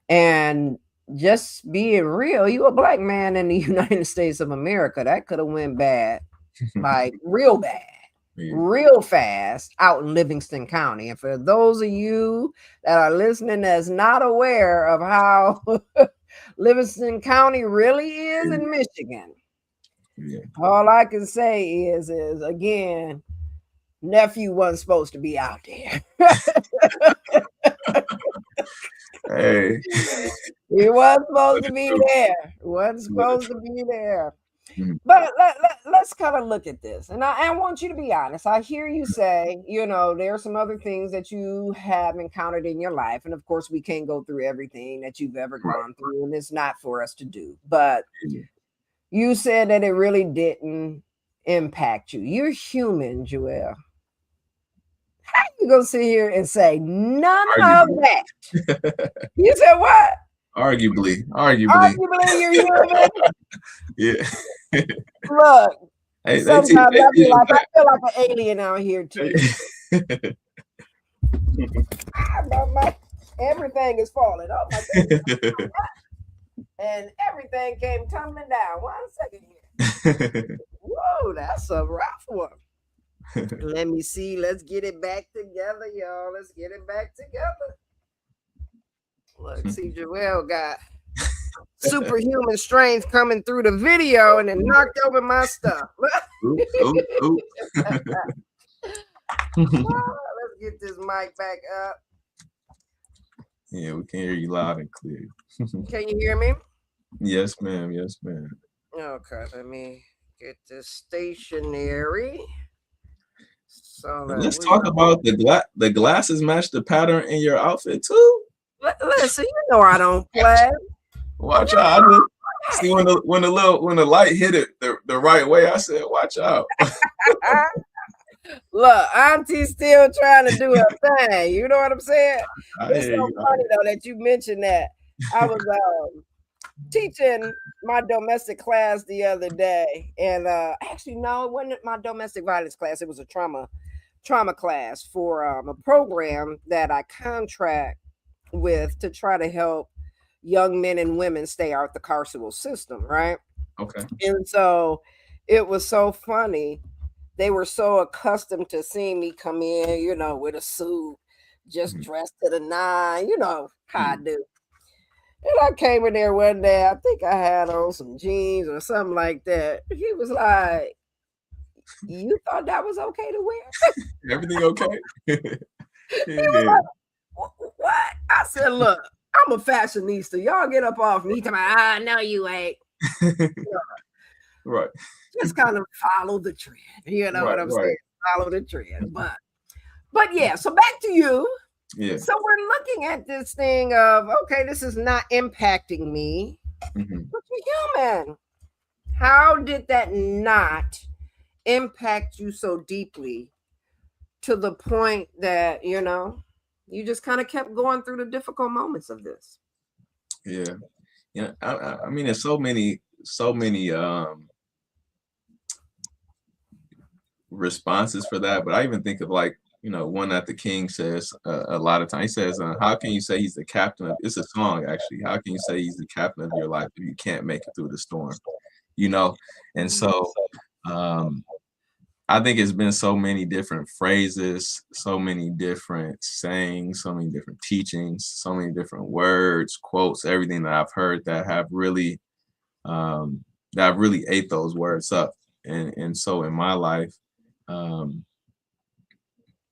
And just being real, you a black man in the United States of America, that could have went bad, like real bad, Yeah. real fast out in Livingston County. And for those of you that are listening that's not aware of how Livingston County really is in Michigan, Yeah. all I can say is again, nephew wasn't supposed to be out there. Hey. He wasn't supposed to be there. Wasn't supposed to be there. Mhm. But let's kind of look at this. And I want you to be honest. I hear you say, there are some other things that you have encountered in your life. And of course, we can't go through everything that you've ever Right. gone through. And it's not for us to do. But Yeah. you said that it really didn't impact you. You're human, Joelle. You gonna sit here and say none of Arguably. that? You said what? Arguably. Arguably, you're human. Yeah. Look, They teach. sometimes They I teach feel like an alien out here too. us Everything is falling. Oh my goodness. And everything came tumbling down. 1 second here. Whoa, that's a rough one. Let me see. Let's get it back together, y'all. Let's get it back together. Look, see, Joelle got superhuman strength coming through the video and it knocked over my stuff. Oops. Let's get this mic back up. Yeah, we can hear you loud and clear. Can you hear me? Yes, ma'am. Yes, ma'am. Okay, let me get this stationary. So Let's talk about the glasses match the pattern in your outfit too. Listen, I don't play. Watch out! I just see when the light hit it the right way. I said, watch out. Look, Auntie's still trying to do her thing. You know what I'm saying? It's so funny though that you mentioned that. I was teaching my domestic class the other day, and actually no, it wasn't my domestic violence class. It was a trauma class for a program that I contract with to try to help young men and women stay out the carceral system, right? Okay. And so it was so funny. They were so accustomed to seeing me come in, with a suit, just dressed to the nine, how I do. And I came in there one day, I think I had on some jeans or something like that. He was like, "You thought that was okay to wear?" Everything okay? He was like, "What?" I said, "Look, I'm a fashionista. Y'all get up off me." He told me, "No, you ain't." Right. Just kind of follow the trend. You know what I'm saying? Follow the trend. But yeah, so back to you. Yeah. So we're looking at this thing of, okay, this is not impacting me. But you're human. How did that not impact you so deeply to the point that, you just kind of kept going through the difficult moments of this? Yeah. Yeah. I mean, there's so many responses for that, but I even think of one that the King says a lot of times. He says, how can you say he's the captain of, it's a song actually, how can you say he's the captain of your life if you can't make it through the storm? And so I think it's been so many different phrases, so many different sayings, so many different teachings, so many different words, quotes, everything that I've heard that have really ate those words up. And so in my life, I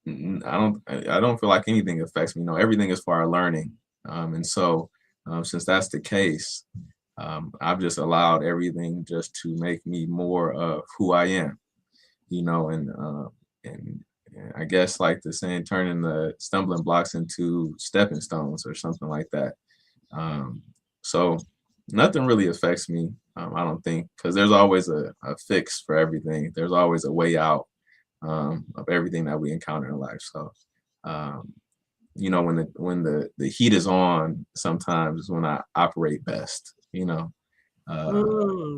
don't feel like anything affects me. Everything is for our learning. And so since that's the case, I've just allowed everything just to make me more of who I am, and I guess like the saying, turning the stumbling blocks into stepping stones or something like that. So nothing really affects me, I don't think, because there's always a fix for everything. There's always a way out of everything that we encounter in life. So when the heat is on, sometimes is when I operate best. Uh,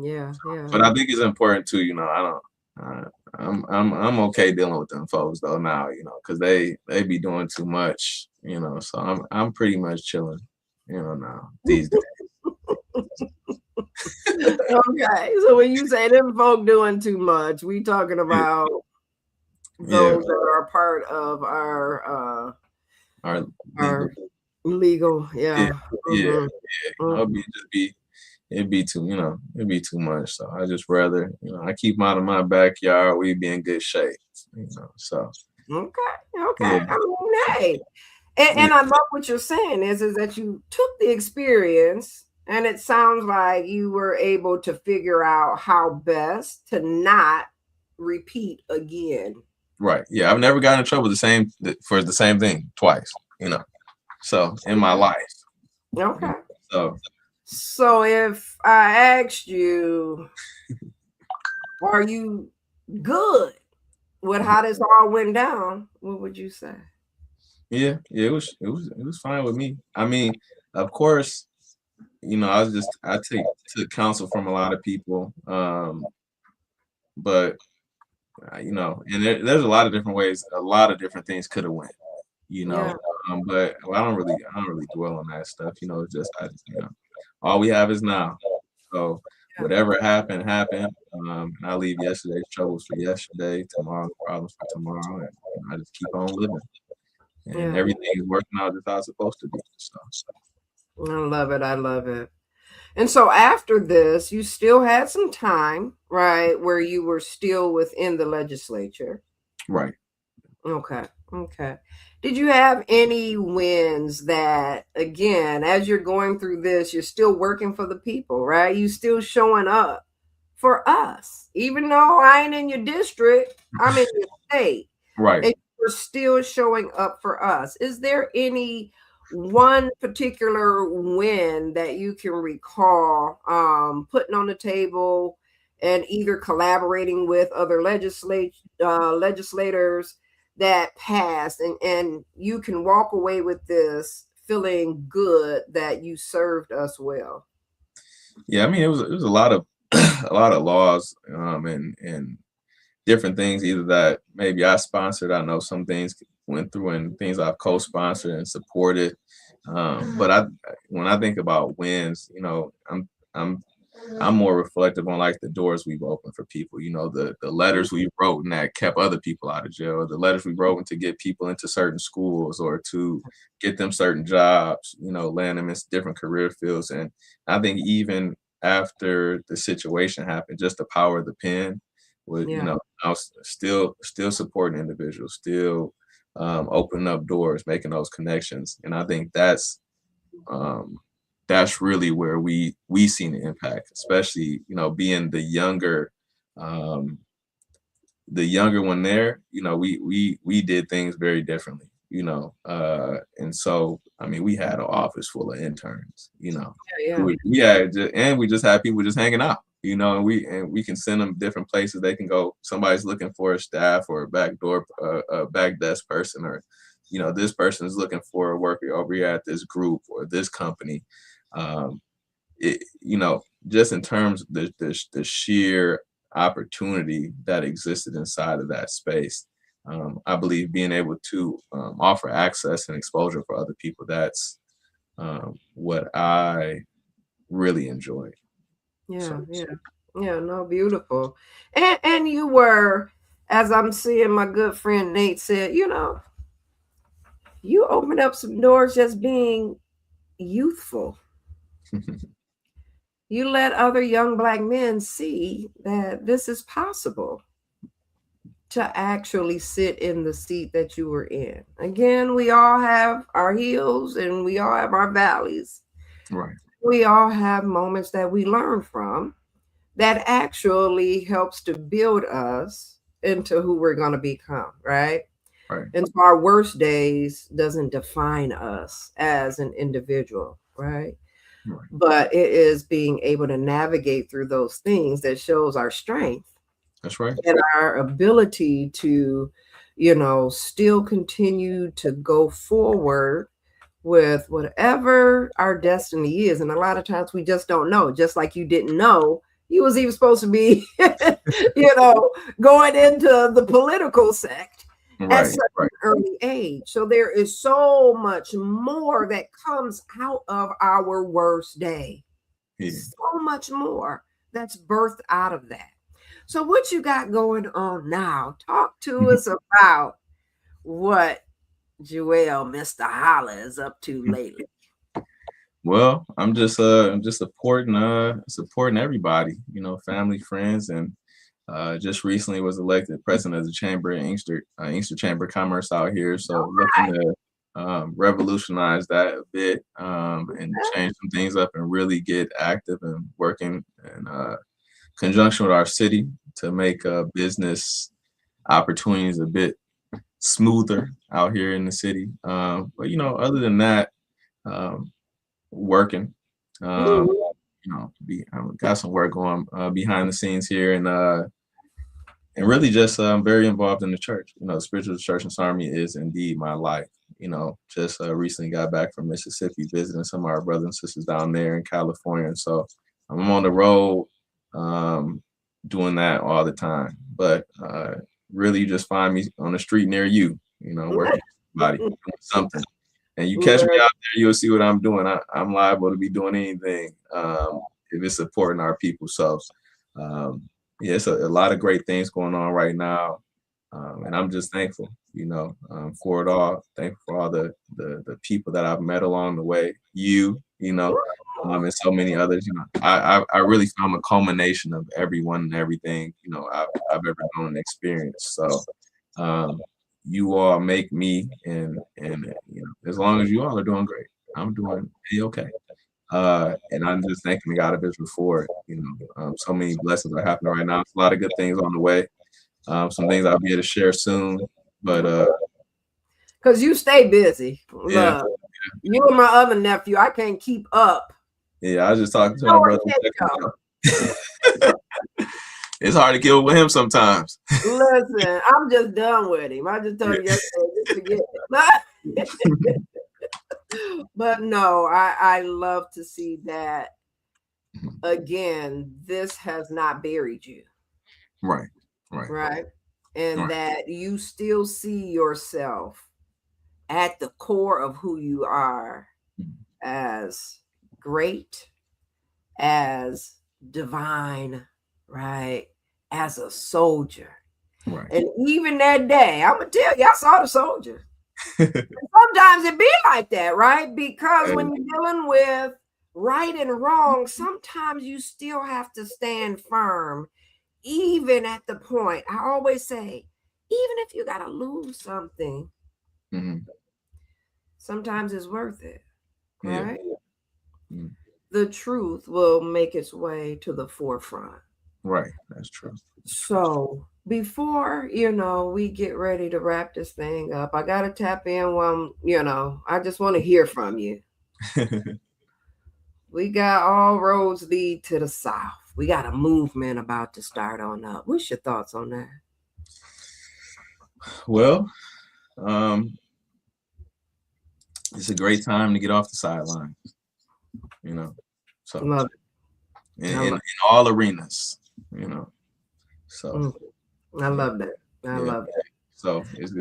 Yeah, yeah. but I think it's important too. I don't. I'm okay dealing with them folks though now. Because they be doing too much. So I'm pretty much chilling. Now these days. Okay, so when you say them folk doing too much, we talking Yeah, about yeah. those that are part of Our legal. our legal, Yeah, yeah. yeah, Hmm. yeah. Hmm. It'd be too much. So I just rather, I keep them out of my backyard. We be in good shape. So Okay, okay. yeah, I mean, hey, yeah, and I love what you're saying is that you took the experience, and it sounds like you were able to figure out how best to not repeat again. right. Yeah, I've never gotten in trouble for the same thing twice. So in my life. you know, Okay. So So if I asked you, are you good with how this all went down, what would you say? yeah, yeah, it was fine with me. I mean, of course, I took counsel from a lot of people, but and there's a lot of different ways, a lot of different things could have went. you Yeah, know. But well, I don't really dwell on that stuff. It's just all we have is now. So yeah, whatever happened, happened. And I leave yesterday's troubles for yesterday, tomorrow's problems for tomorrow, and I just keep on living. And yeah. everything is working out just how it's supposed to be. So I love it. I love it. And so after this, you still had some time, right, where you were still within the legislature. right. Okay. Okay. Did you have any wins that, again, as you're going through this, you're still working for the people, right? You still showing up for us, even though I ain't in your district, I'm in your state, Right. and you're still showing up for us. Is there any one particular win that you can recall putting on the table and either collaborating with other legislators that passed, and you can walk away with this feeling good that you served us well? Yeah, I mean it was a lot of a lot of laws, and different things either that maybe I sponsored. I know some things went through and things I've co-sponsored and supported. But when I think about wins, I'm more reflective on like the doors we've opened for people. The letters we wrote and that kept other people out of jail, or the letters we wrote to get people into certain schools or to get them certain jobs, land them in different career fields. And I think even after the situation happened, just the power of the pen would, Yeah, I was still supporting individuals, still opening up doors, making those connections. And I think um, that's really where we seen the impact, especially being um, the younger one there. We did things very differently. And so I mean we had an office full of interns. yeah, And we just had people just hanging out. And we can send them different places. They can go. Somebody's looking for a staff or a back desk person, or this person is looking for a worker over here at this group or this company. Um, just in terms of the sheer opportunity that existed inside of that space, I believe being able to offer access and exposure for other people, that's what I really enjoyed. So yeah, yeah, yeah. No, beautiful. And you were, as I'm seeing my good friend Nate said, you opened up some doors just being youthful. You let other young black men see that this is possible to actually sit in the seat that you were in. Again, we all have our hills and we all have our valleys. right, We all have moments that we learn from that actually helps to build us into who we're going to become, right? right, And so our worst days doesn't define us as an individual, right? right. But it is being able to navigate through those things that shows our strength That's right. and our ability to, still continue to go forward with whatever our destiny is. And a lot of times we just don't know, just like you didn't know you was even supposed to be, going into the political sect at Right, such an right. early age. So there is so much more that comes out of our worst day. Yeah. So much more that's birthed out of that. So what you got going on now? Talk to us about what Joel, Mr. Holla, is up to lately. Well, I'm just supporting everybody, family, friends, and just recently was elected president of the chamber in Inkster Chamber of Commerce out here. So looking Right. to revolutionize that a bit, and change some things up and really get active and working in conjunction with our city to make business opportunities a bit smoother out here in the city. But other than that, um, working. Um, Mhm. I got some work going behind the scenes here, and really just very involved in the church. Spiritual church and army is indeed my life. Just recently got back from Mississippi visiting some of our brothers and sisters down there in California. And so I'm on the road um, doing that all the time. But really, you just find me on the street near you, working with somebody, doing something. And you catch me Look, out there, you'll see what I'm doing. I'm liable to be doing anything if it's supporting our people. So, um, yeah, it's a lot of great things going on right now, and I'm just thankful, for it all. Thankful for all the people that I've met along the way. And so many others. I really found a culmination of everyone and everything I've ever known and experienced. So. Um, you all make me, and as long as you all are doing great, I'm doing okay. And I'm just thanking the God of Israel for it. So many blessings are happening right now. It's a lot of good things on the way. Some things I'll be able to share soon. But because you stay busy. yeah, Look, you and my other nephew, I can't keep up. yeah. I was just talking to my Nowhere brother a can second go. ago. It's hard to kill with him sometimes. Listen, I'm just done with him. I just told Yeah. him yesterday, just forget it. But no, I love to see that again. This has not buried you, Right, right, right? And right. that you still see yourself at the core of who you are as great, as divine, right? As a soldier. Right. And even that day, I'm gonna tell you, I saw the soldier. Sometimes it be like that, right? Because when you're dealing with right and wrong, sometimes you still have to stand firm, even at the point. I always say, even if you gotta lose something, Mhm. sometimes it's worth it, Yeah. right? Mm. The truth will make its way to the forefront. Right. That's true. That's true. So before we get ready to wrap this thing up, I gotta tap in one. I just want to hear from you. We got all roads lead to the south. We got a movement about to start on up. What's your thoughts on that? Well, um, it's a great time to get off the sideline, you know. So Love in, it. I in, in love. all arenas, you know. So Mm, I yeah, love that. I yeah. love it. So it's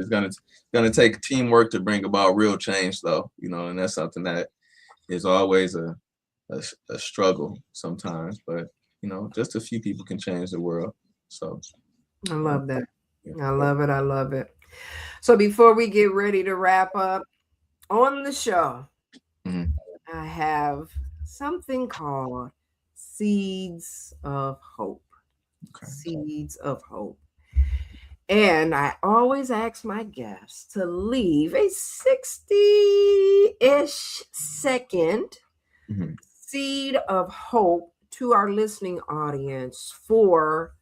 gonna take teamwork to bring about real change, though, and that's something that is always a struggle sometimes. But just a few people can change the world. So I uh, love that. yeah. I love it. I love it. So before we get ready to wrap up on the show, Mhm. I have something called Seeds of Hope. Okay. Seeds of Hope. And I always ask my guests to leave a 60-ish second Mhm. seed of hope to our listening audience for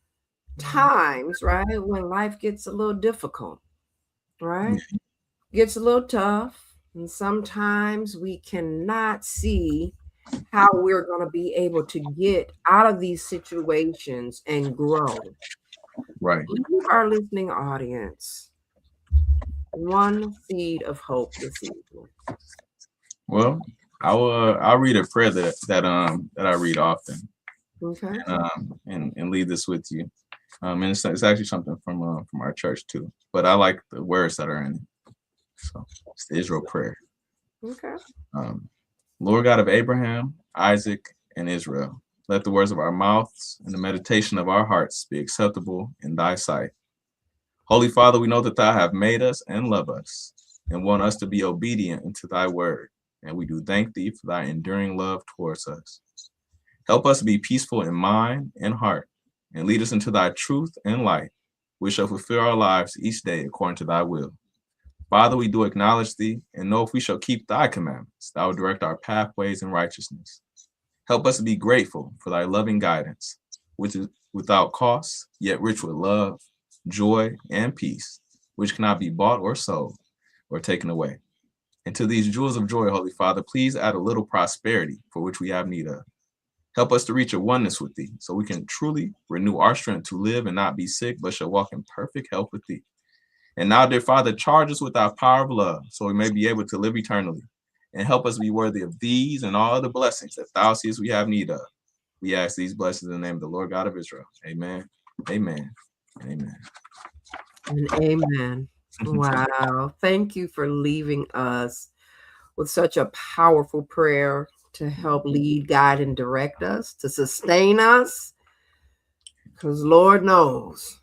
times, right, when life gets a little difficult, right? Gets a little tough. And sometimes we cannot see how we're going to be able to get out of these situations and grow. Right. Leave our listening audience one seed of hope this evening? Well, I'll read a prayer that I read often, Okay. and leave this with you. And it's actually something from our church too. But I like the words that are in it. So it's the Israel prayer. Okay. Um, Lord God of Abraham, Isaac, and Israel, let the words of our mouths and the meditation of our hearts be acceptable in thy sight. Holy Father, we know that thou have made us and love us and want us to be obedient unto thy word. And we do thank thee for thy enduring love towards us. Help us to be peaceful in mind and heart, and lead us into thy truth and light, which shall fulfill our lives each day according to thy will. Father, we do acknowledge thee, and know if we shall keep thy commandments, thou will direct our pathways in righteousness. Help us to be grateful for thy loving guidance, which is without cost, yet rich with love, joy, and peace, which cannot be bought or sold or taken away. And to these jewels of joy, Holy Father, please add a little prosperity for which we have need of. Help us to reach a oneness with thee, so we can truly renew our strength to live and not be sick, but shall walk in perfect health with thee. And now, dear Father, charge us with our power of love, so we may be able to live eternally. And help us be worthy of these and all other blessings that thou seest we have need of. We ask these blessings in the name of the Lord God of Israel. Amen, amen, and amen. And amen. Wow. Thank you for leaving us with such a powerful prayer to help lead, guide, and direct us, to sustain us. Because Lord knows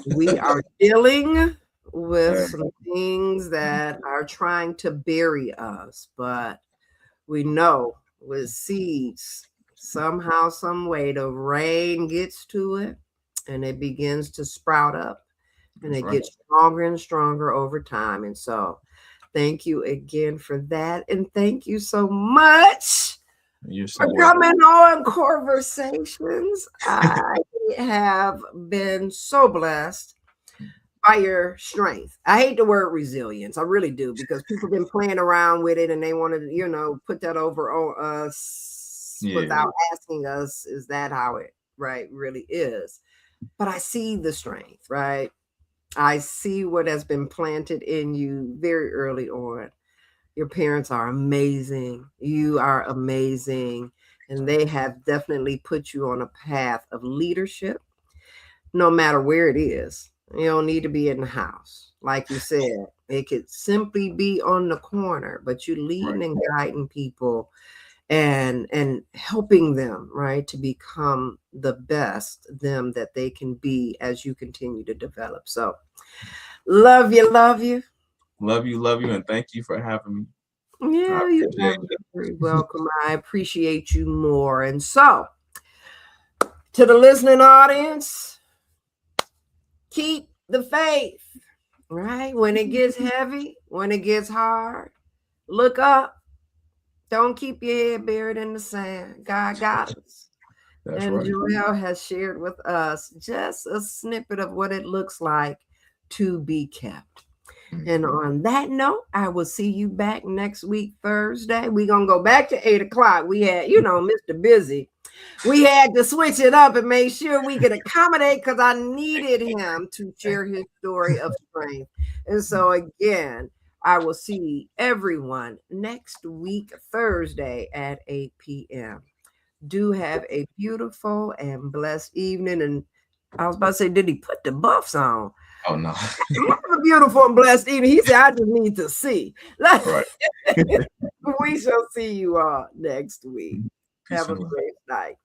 we are dealing with some things that are trying to bury us, but we know with seeds, somehow, some way, the rain gets to it and it begins to sprout up and That's it right. gets stronger and stronger over time. And so, thank you again for that. And thank you so much You're for so welcome. coming on Conversations. I have been so blessed by your strength. I hate the word resilience. I really do, because people have been playing around with it and they want to, put that over on us Yeah, without asking us, is that how it really is? But I see the strength, right? I see what has been planted in you very early on. Your parents are amazing. You are amazing. And they have definitely put you on a path of leadership, no matter where it is. You don't need to be in the house. Like you said, it could simply be on the corner, but you right. leading and guiding people and helping them, right, to become the best them that they can be as you continue to develop. So love you, love you. Love you, and thank you for having me. I Yeah, you appreciate are it. very welcome. I appreciate you more. And so, to the listening audience, keep the faith, right? When it gets heavy, when it gets hard, look up. Don't keep your head buried in the sand. God got us. That's And right. Joel has shared with us just a snippet of what it looks like to be kept. And on that note, I will see you back next week, Thursday. We're going to go back to 8 o'clock. We had, Mr. Busy. We had to switch it up and make sure we could accommodate, because I needed him to share his story of strength. And so, again, I will see everyone next week, Thursday at 8 p.m. Do have a beautiful and blessed evening. And I was about to say, did he put the buffs on? Oh no. A beautiful and blessed evening. He said, I just need to see. Right. We shall see you all next week. Peace Have a and love. great night.